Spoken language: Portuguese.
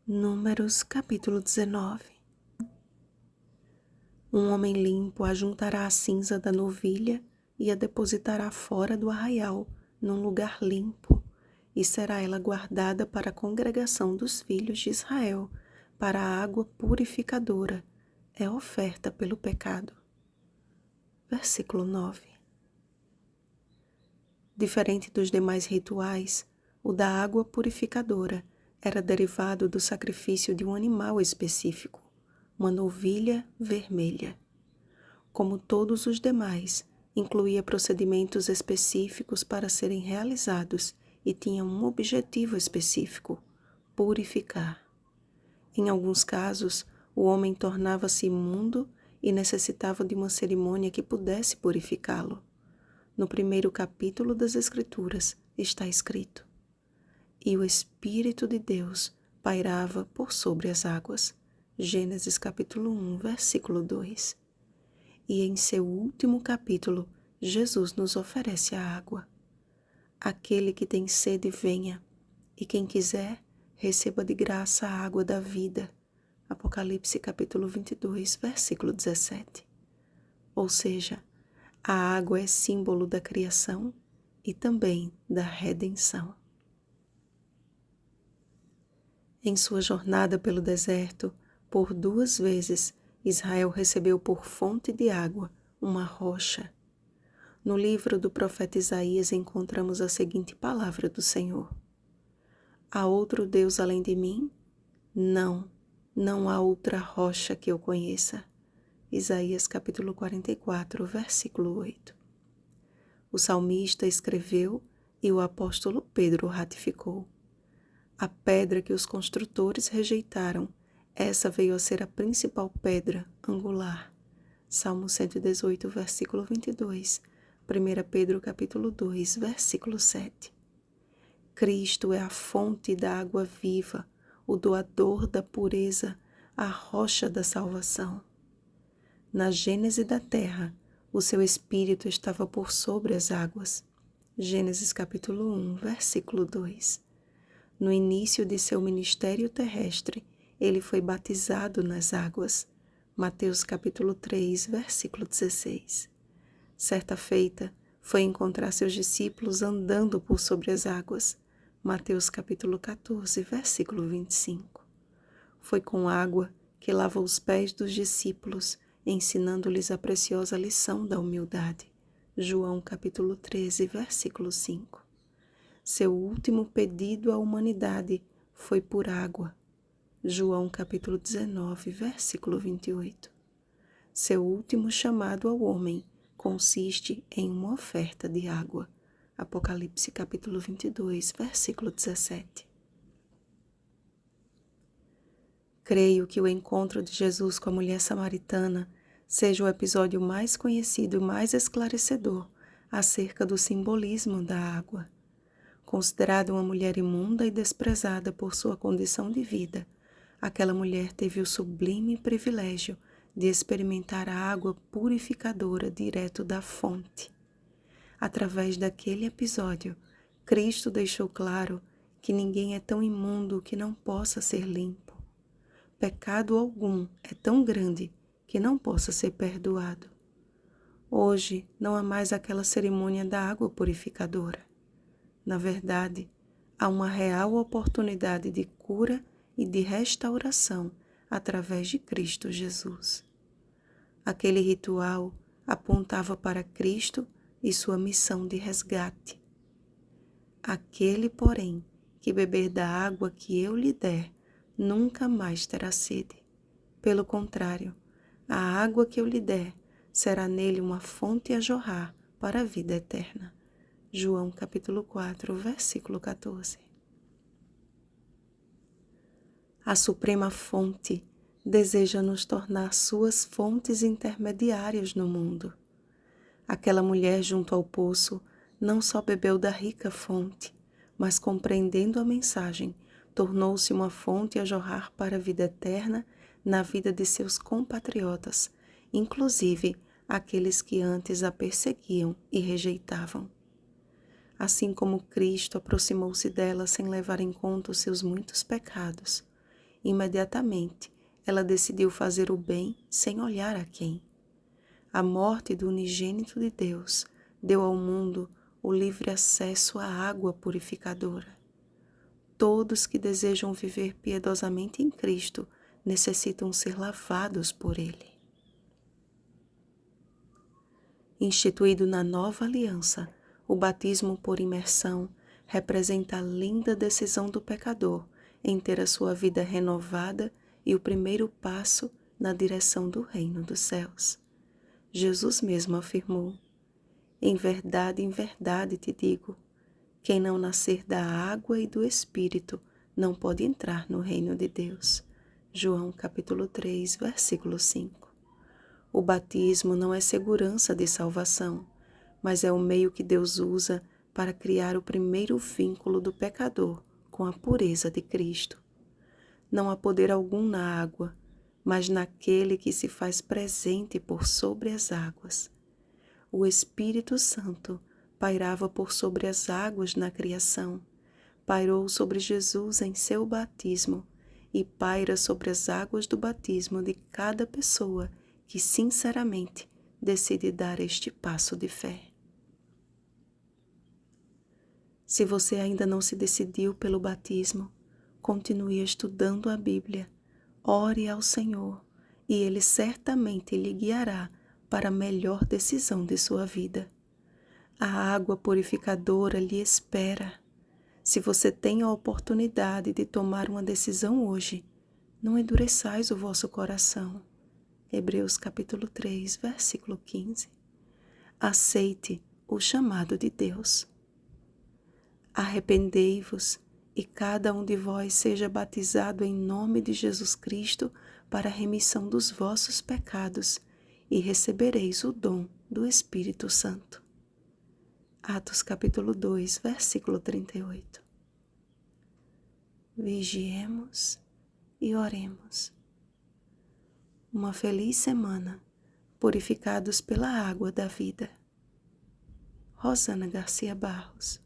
Números capítulo 19. Um homem limpo ajuntará a cinza da novilha e a depositará fora do arraial, num lugar limpo, e será ela guardada para a congregação dos filhos de Israel, para a água purificadora, é oferta pelo pecado. Versículo 9. Diferente dos demais rituais, o da água purificadora era derivado do sacrifício de um animal específico, uma novilha vermelha. Como todos os demais, incluía procedimentos específicos para serem realizados e tinha um objetivo específico: purificar. Em alguns casos, o homem tornava-se imundo e necessitava de uma cerimônia que pudesse purificá-lo. No primeiro capítulo das Escrituras está escrito: "E o Espírito de Deus pairava por sobre as águas." Gênesis capítulo 1, versículo 2. E em seu último capítulo, Jesus nos oferece a água. Aquele que tem sede, venha, e quem quiser, receba de graça a água da vida. Apocalipse capítulo 22, versículo 17. Ou seja, a água é símbolo da criação e também da redenção. Em sua jornada pelo deserto, por 2 vezes, Israel recebeu por fonte de água uma rocha. No livro do profeta Isaías encontramos a seguinte palavra do Senhor: "Há outro Deus além de mim? Não, não há outra rocha que eu conheça." Isaías capítulo 44, versículo 8. O salmista escreveu e o apóstolo Pedro ratificou: "A pedra que os construtores rejeitaram, essa veio a ser a principal pedra angular." Salmo 118, versículo 22. 1 Pedro capítulo 2, versículo 7. Cristo é a fonte da água viva, o doador da pureza, a rocha da salvação. Na gênese da terra, o seu espírito estava por sobre as águas. Gênesis capítulo 1, versículo 2. No início de seu ministério terrestre, ele foi batizado nas águas. Mateus capítulo 3, versículo 16. Certa feita, foi encontrar seus discípulos andando por sobre as águas. Mateus capítulo 14, versículo 25. Foi com água que lavou os pés dos discípulos, ensinando-lhes a preciosa lição da humildade. João capítulo 13, versículo 5. Seu último pedido à humanidade foi por água. João capítulo 19, versículo 28. Seu último chamado ao homem consiste em uma oferta de água. Apocalipse capítulo 22, versículo 17. Creio que o encontro de Jesus com a mulher samaritana seja o episódio mais conhecido e mais esclarecedor acerca do simbolismo da água. Considerada uma mulher imunda e desprezada por sua condição de vida, aquela mulher teve o sublime privilégio de experimentar a água purificadora direto da fonte. Através daquele episódio, Cristo deixou claro que ninguém é tão imundo que não possa ser limpo. Pecado algum é tão grande que não possa ser perdoado. Hoje não há mais aquela cerimônia da água purificadora. Na verdade, há uma real oportunidade de cura e de restauração através de Cristo Jesus. Aquele ritual apontava para Cristo e sua missão de resgate. Aquele, porém, que beber da água que eu lhe der, nunca mais terá sede. Pelo contrário, a água que eu lhe der será nele uma fonte a jorrar para a vida eterna. João capítulo 4, versículo 14. A Suprema Fonte deseja nos tornar suas fontes intermediárias no mundo. Aquela mulher junto ao poço não só bebeu da rica fonte, mas compreendendo a mensagem, tornou-se uma fonte a jorrar para a vida eterna na vida de seus compatriotas, inclusive aqueles que antes a perseguiam e rejeitavam. Assim como Cristo aproximou-se dela sem levar em conta os seus muitos pecados, Imediatamente, ela decidiu fazer o bem sem olhar a quem. A morte do unigênito de Deus deu ao mundo o livre acesso à água purificadora. Todos que desejam viver piedosamente em Cristo necessitam ser lavados por Ele. Instituído na nova aliança, o batismo por imersão representa a linda decisão do pecador em ter a sua vida renovada e o primeiro passo na direção do reino dos céus. Jesus mesmo afirmou: em verdade te digo, quem não nascer da água e do Espírito não pode entrar no reino de Deus. João capítulo 3, versículo 5. O batismo não é segurança de salvação, mas é o meio que Deus usa para criar o primeiro vínculo do pecador com a pureza de Cristo. Não há poder algum na água, mas naquele que se faz presente por sobre as águas. O Espírito Santo pairava por sobre as águas na criação, pairou sobre Jesus em seu batismo e paira sobre as águas do batismo de cada pessoa que sinceramente decide dar este passo de fé. Se você ainda não se decidiu pelo batismo, continue estudando a Bíblia, ore ao Senhor e Ele certamente lhe guiará para a melhor decisão de sua vida. A água purificadora lhe espera. Se você tem a oportunidade de tomar uma decisão hoje, não endureçais o vosso coração. Hebreus capítulo 3, versículo 15. Aceite o chamado de Deus. Arrependei-vos e cada um de vós seja batizado em nome de Jesus Cristo para a remissão dos vossos pecados e recebereis o dom do Espírito Santo. Atos capítulo 2, versículo 38. Vigiemos e oremos. Uma feliz semana, purificados pela água da vida. Rosana Garcia Barros.